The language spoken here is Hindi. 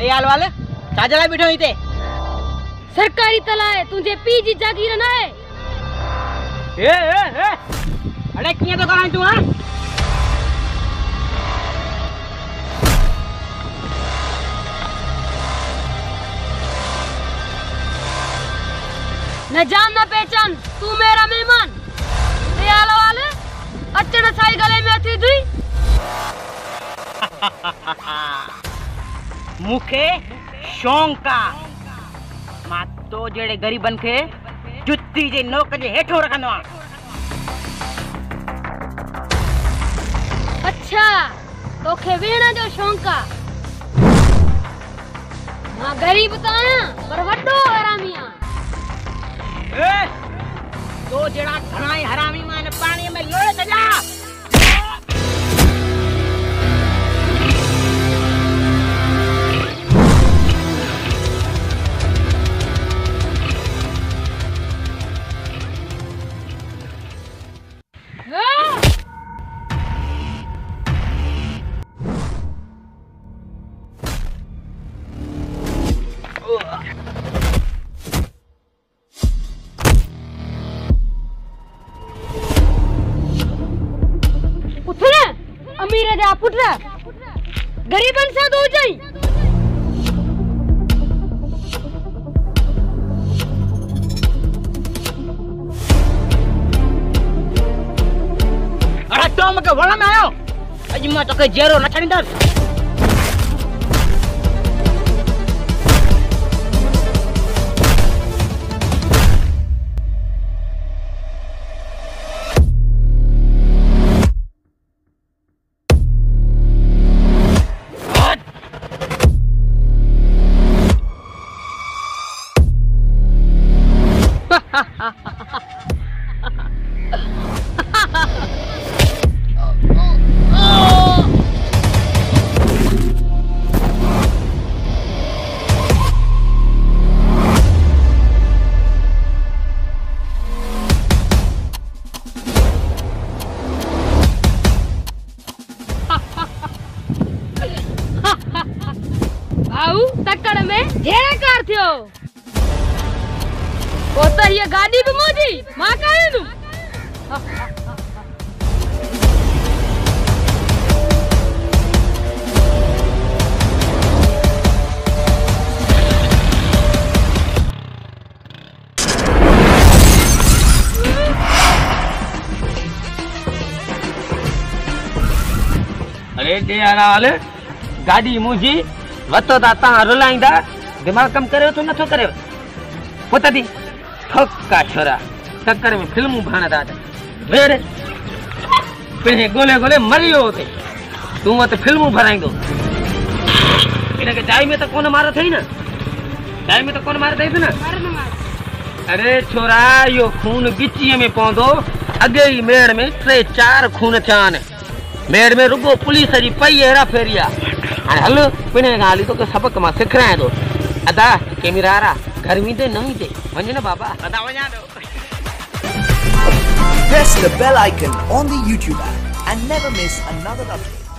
दयाल वाले चाजला बैठो इते सरकारी तला है तुझे पीजी जागीर ना है ए अरे किया तो कहां तू हां न जान न पहचान तू मेरा मेहमान दयाल वाले अचन साई गले में थी दुई मुखे शौक का मां तो जेड़े गरीबन के जुत्ती जे नोक जे हेठो रखंदो अच्छा तोखे वेणा जो शौक का मां गरीब तो आया पर वड्डो हरामी आ ए तो जेड़ा घणाई हरामी मान पानी में लोड़े सजा अमीर जा पुत्र गरीबन से दो जाई अरे तो मके वण में आयो अज मैं तो के जेरो न छंदस तकड़ में जेड़ा कार थियो वो तो ये गाड़ी भी मोजी मां काहे नु हेॾे हाल गाॾी मुंहिंजी वतो था तव्हां रुलाईंदा दिमाग़ कमु करियो थो नथो करियो पुट दी ठोका छोरा चक्कर में फिल्मूं भाणंदा वेड़ पिणे ॻोल्हे ॻोल्हे मरी वियो हुते तूं वटि फिल्मूं भराईंदो हिनखे जाइ में त कोन मार अथई न जाइ में त कोन मार अथई न अरे छोरा इहो खून गिचीअ में पवंदो अॻे ई मेड़ में 3-4 खून थिया आहिनि मेड़ में रुगो पुलिस जी पई हेरा फेरी आहे हाणे हल पिणे खां हली तोखे सबक मां सेखारियां थो अदा कैमरा वारा घर वेंदे न वेंदे वञ न बाबा अदा वञा थो Press the bell icon on the YouTube app and never miss another update.